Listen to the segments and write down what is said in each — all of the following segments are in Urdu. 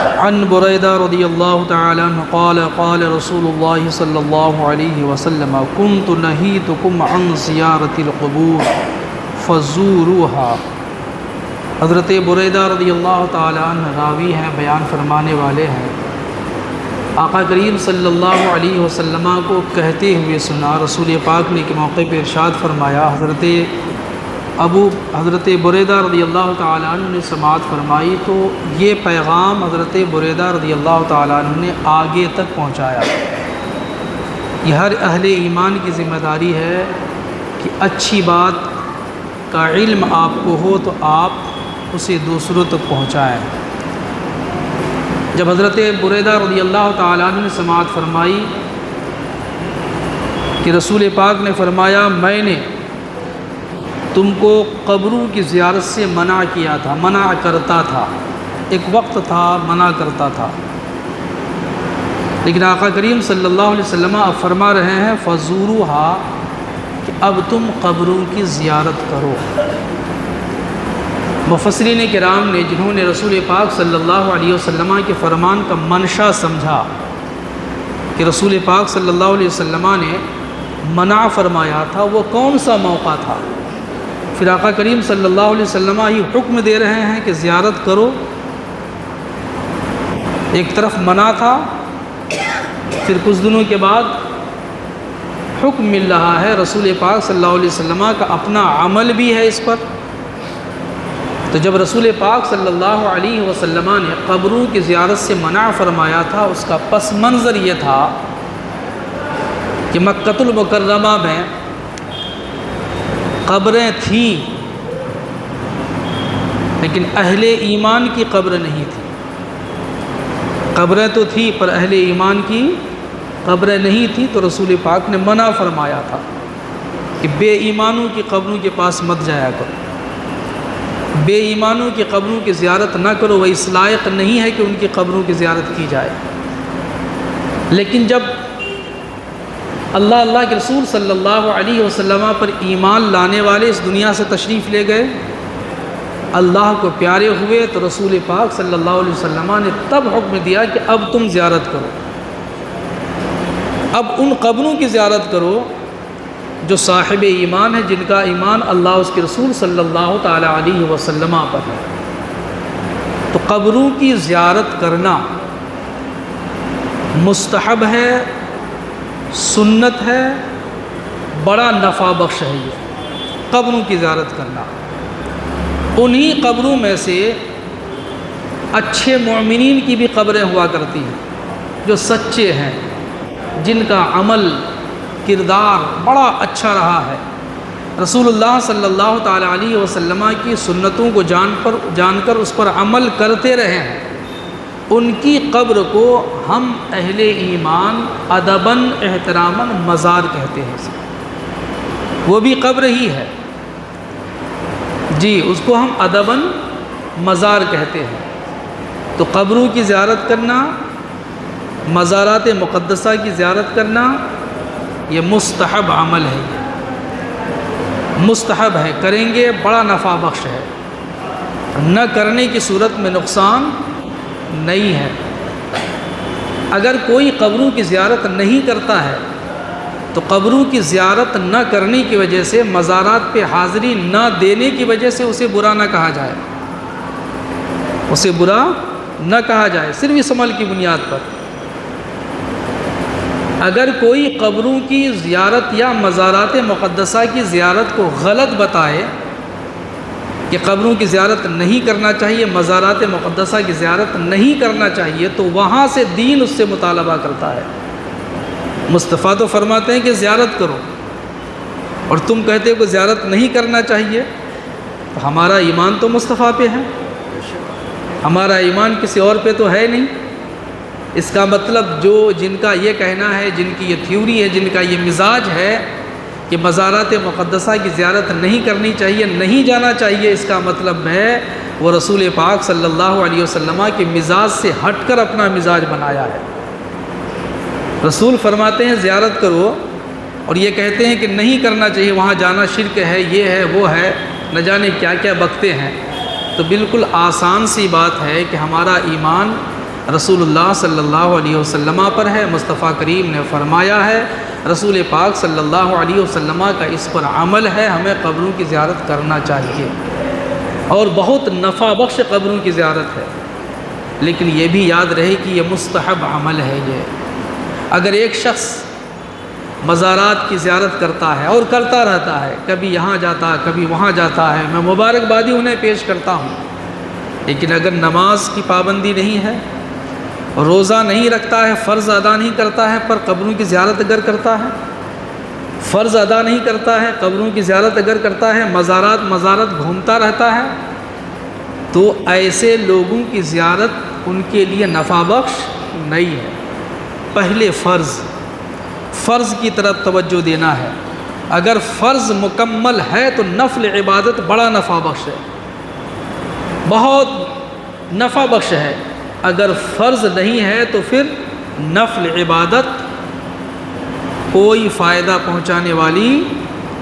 عن بریدہ رضی اللہ تعالی عنہ قال قال رسول اللہ صلی اللہ علیہ وسلم كنت نہیتکم عن زیارت القبور فزوروها۔ حضرت بریدہ رضی اللہ تعالی عنہ راوی ہیں، بیان فرمانے والے ہیں، آقا کریم صلی اللہ علیہ وسلم کو کہتے ہوئے سنا، رسول پاک نے کے موقع پہ ارشاد فرمایا، حضرت بریدہ رضی اللہ تعالیٰ عنہ نے سماعت فرمائی تو یہ پیغام حضرت بریدہ رضی اللہ تعالیٰ عنہ نے آگے تک پہنچایا۔ یہ ہر اہل ایمان کی ذمہ داری ہے کہ اچھی بات کا علم آپ کو ہو تو آپ اسے دوسروں تک پہنچائیں۔ جب حضرت بریدہ رضی اللہ تعالیٰ عنہ نے سماعت فرمائی کہ رسول پاک نے فرمایا میں نے تم کو قبروں کی زیارت سے منع کیا تھا، منع کرتا تھا، ایک وقت تھا منع کرتا تھا، لیکن آقا کریم صلی اللہ علیہ وسلم اب فرما رہے ہیں فزوروہا کہ اب تم قبروں کی زیارت کرو۔ مفسرین کرام نے جنہوں نے رسول پاک صلی اللہ علیہ وسلم کے فرمان کا منشا سمجھا کہ رسول پاک صلی اللہ علیہ وسلم نے منع فرمایا تھا، وہ کون سا موقع تھا؟ پھر آقا کریم صلی اللہ علیہ وسلم یہ حکم دے رہے ہیں کہ زیارت کرو، ایک طرف منع تھا، پھر کچھ دنوں کے بعد حکم مل رہا ہے، رسول پاک صلی اللہ علیہ وسلم کا اپنا عمل بھی ہے اس پر۔ تو جب رسول پاک صلی اللہ علیہ وسلم نے قبروں کی زیارت سے منع فرمایا تھا، اس کا پس منظر یہ تھا کہ مکۃ المکرمہ میں قبریں تھیں لیکن اہل ایمان کی قبر نہیں تھی۔ قبریں تو تھیں پر اہل ایمان کی قبریں نہیں تھیں، تو رسول پاک نے منع فرمایا تھا کہ بے ایمانوں کی قبروں کے پاس مت جایا کرو، بے ایمانوں کی قبروں کی زیارت نہ کرو، وہ اس لائق نہیں ہے کہ ان کی قبروں کی زیارت کی جائے۔ لیکن جب اللہ کے رسول صلی اللہ علیہ وسلم پر ایمان لانے والے اس دنیا سے تشریف لے گئے، اللہ کو پیارے ہوئے، تو رسول پاک صلی اللہ علیہ وسلم نے تب حکم دیا کہ اب تم زیارت کرو، اب ان قبروں کی زیارت کرو جو صاحب ایمان ہے، جن کا ایمان اللہ اس کے رسول صلی اللہ تعالی علیہ وسلم پر ہے۔ تو قبروں کی زیارت کرنا مستحب ہے، سنت ہے، بڑا نفع بخش ہے۔ یہ قبروں کی زیارت کرنا، انہی قبروں میں سے اچھے مومنین کی بھی قبریں ہوا کرتی ہیں جو سچے ہیں، جن کا عمل کردار بڑا اچھا رہا ہے، رسول اللہ صلی اللہ تعالی علیہ وسلم کی سنتوں کو جان کر اس پر عمل کرتے رہے ہیں، ان کی قبر کو ہم اہل ایمان ادباً احتراماً مزار کہتے ہیں۔ وہ بھی قبر ہی ہے جی، اس کو ہم ادباً مزار کہتے ہیں۔ تو قبروں کی زیارت کرنا، مزارات مقدسہ کی زیارت کرنا، یہ مستحب عمل ہے، مستحب ہے، کریں گے بڑا نفع بخش ہے، نہ کرنے کی صورت میں نقصان نہیں ہے۔ اگر کوئی قبروں کی زیارت نہیں کرتا ہے تو قبروں کی زیارت نہ کرنے کی وجہ سے، مزارات پہ حاضری نہ دینے کی وجہ سے اسے برا نہ کہا جائے، اسے برا نہ کہا جائے، صرف اس عمل کی بنیاد پر۔ اگر کوئی قبروں کی زیارت یا مزارات مقدسہ کی زیارت کو غلط بتائے کہ قبروں کی زیارت نہیں کرنا چاہیے، مزارات مقدسہ کی زیارت نہیں کرنا چاہیے، تو وہاں سے دین اس سے مطالبہ کرتا ہے۔ مصطفیٰ تو فرماتے ہیں کہ زیارت کرو، اور تم کہتے ہو کہ زیارت نہیں کرنا چاہیے، تو ہمارا ایمان تو مصطفیٰ پہ ہے، ہمارا ایمان کسی اور پہ تو ہے نہیں۔ اس کا مطلب جن کا یہ کہنا ہے، جن کی یہ تھیوری ہے، جن کا یہ مزاج ہے کہ مزارات مقدسہ کی زیارت نہیں کرنی چاہیے، نہیں جانا چاہیے، اس کا مطلب ہے وہ رسول پاک صلی اللہ علیہ وسلم کے مزاج سے ہٹ کر اپنا مزاج بنایا ہے۔ رسول فرماتے ہیں زیارت کرو، اور یہ کہتے ہیں کہ نہیں کرنا چاہیے، وہاں جانا شرک ہے، یہ ہے وہ ہے، نہ جانے کیا کیا بکتے ہیں۔ تو بالکل آسان سی بات ہے کہ ہمارا ایمان رسول اللہ صلی اللہ علیہ وسلم پر ہے، مصطفیٰ کریم نے فرمایا ہے، رسول پاک صلی اللہ علیہ وسلم کا اس پر عمل ہے، ہمیں قبروں کی زیارت کرنا چاہیے، اور بہت نفع بخش قبروں کی زیارت ہے۔ لیکن یہ بھی یاد رہے کہ یہ مستحب عمل ہے۔ یہ اگر ایک شخص مزارات کی زیارت کرتا ہے اور کرتا رہتا ہے، کبھی یہاں جاتا ہے کبھی وہاں جاتا ہے، میں مبارکبادی انہیں پیش کرتا ہوں، لیکن اگر نماز کی پابندی نہیں ہے، روزہ نہیں رکھتا ہے، فرض ادا نہیں کرتا ہے، پر قبروں کی زیارت اگر کرتا ہے، فرض ادا نہیں کرتا ہے، قبروں کی زیارت اگر کرتا ہے، مزارات گھومتا رہتا ہے، تو ایسے لوگوں کی زیارت ان کے لیے نفع بخش نہیں ہے۔ پہلے فرض کی طرف توجہ دینا ہے۔ اگر فرض مکمل ہے تو نفل عبادت بڑا نفع بخش ہے، بہت نفع بخش ہے۔ اگر فرض نہیں ہے تو پھر نفل عبادت کوئی فائدہ پہنچانے والی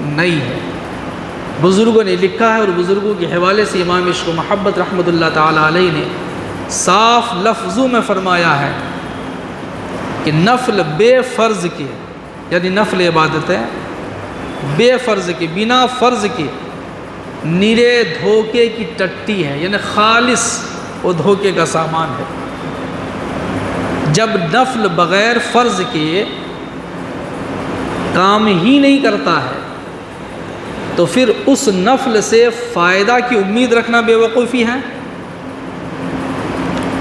نہیں ہے۔ بزرگوں نے لکھا ہے، اور بزرگوں کے حوالے سے امام عشق و محبت رحمۃ اللہ تعالیٰ علیہ نے صاف لفظوں میں فرمایا ہے کہ نفل بے فرض کے، یعنی نفل عبادتیں بے فرض کے، بنا فرض کے، نرے دھوکے کی ٹٹی ہے، یعنی خالص وہ دھوکے کا سامان ہے۔ جب نفل بغیر فرض کے کام ہی نہیں کرتا ہے تو پھر اس نفل سے فائدہ کی امید رکھنا بے وقوفی ہے۔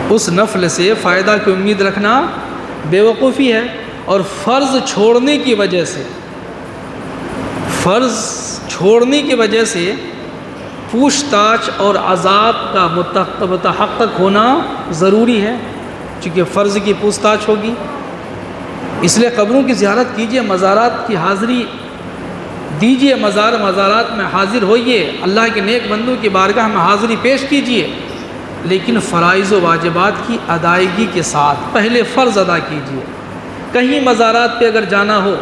اس نفل سے فائدہ کی امید رکھنا بے وقوفی ہے، اور فرض چھوڑنے کی وجہ سے پوچھ تاچھ اور عذاب کا متحقق ہونا ضروری ہے، چونکہ فرض کی پوچھ تاچھ ہوگی۔ اس لیے قبروں کی زیارت کیجیے، مزارات کی حاضری دیجیے، مزارات میں حاضر ہوئیے، اللہ کے نیک بندوں کی بارگاہ میں حاضری پیش کیجیے، لیکن فرائض و واجبات کی ادائیگی کے ساتھ پہلے فرض ادا کیجیے۔ کہیں مزارات پہ اگر جانا ہو،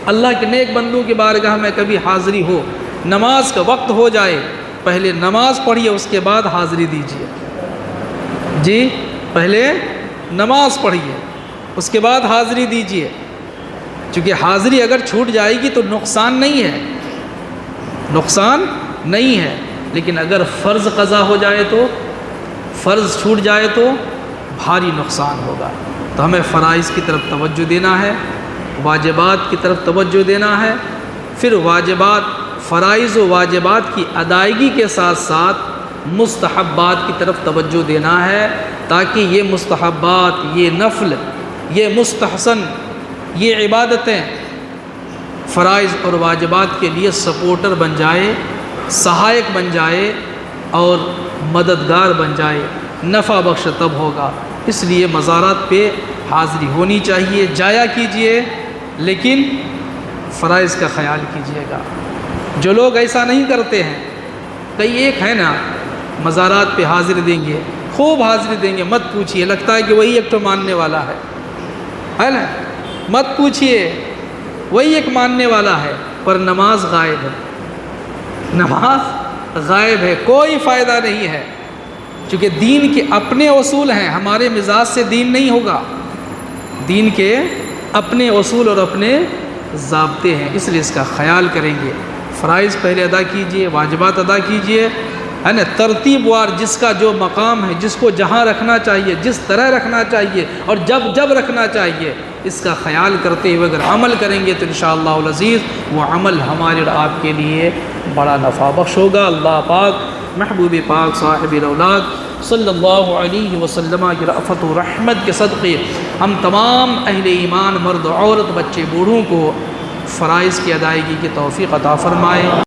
اللہ کے نیک بندوں کی بارگاہ میں کبھی حاضری ہو، نماز کا وقت ہو جائے، پہلے نماز پڑھیے، اس کے بعد حاضری دیجیے۔ جی، پہلے نماز پڑھیے، اس کے بعد حاضری دیجیے، چونکہ حاضری اگر چھوٹ جائے گی تو نقصان نہیں ہے، لیکن اگر فرض قضا ہو جائے تو، فرض چھوٹ جائے تو بھاری نقصان ہوگا۔ تو ہمیں فرائض کی طرف توجہ دینا ہے، واجبات کی طرف توجہ دینا ہے، پھر فرائض و واجبات کی ادائیگی کے ساتھ ساتھ مستحبات کی طرف توجہ دینا ہے، تاکہ یہ مستحبات، یہ نفل، یہ مستحسن، یہ عبادتیں فرائض اور واجبات کے لیے سپورٹر بن جائے، سہایک بن جائے اور مددگار بن جائے۔ نفع بخش تب ہوگا۔ اس لیے مزارات پہ حاضری ہونی چاہیے، جایا کیجیے، لیکن فرائض کا خیال کیجیے گا۔ جو لوگ ایسا نہیں کرتے ہیں، کئی ایک ہے نا، مزارات پہ حاضر دیں گے، خوب حاضری دیں گے، مت پوچھیے، لگتا ہے کہ وہی ایک تو ماننے والا ہے نا، مت پوچھیے، وہی ایک ماننے والا ہے، پر نماز غائب ہے، نماز غائب ہے، کوئی فائدہ نہیں ہے، چونکہ دین کے اپنے اصول ہیں، ہمارے مزاج سے دین نہیں ہوگا، دین کے اپنے اصول اور اپنے ضابطے ہیں، اس لیے اس کا خیال کریں گے۔ فرائض پہلے ادا کیجئے، واجبات ادا کیجئے، ہے نا، ترتیب وار جس کا جو مقام ہے، جس کو جہاں رکھنا چاہیے، جس طرح رکھنا چاہیے اور جب رکھنا چاہیے، اس کا خیال کرتے ہوئے اگر عمل کریں گے تو انشاءاللہ العزیز وہ عمل ہمارے اور آپ کے لیے بڑا نفع بخش ہوگا۔ اللہ پاک محبوب پاک صاحب الاولاد صلی اللہ علیہ وسلم کی رأفت و رحمت کے صدقے ہم تمام اہل ایمان، مرد عورت، بچے بوڑھوں کو فرائض کی ادائیگی کی توفیق عطا فرمائے۔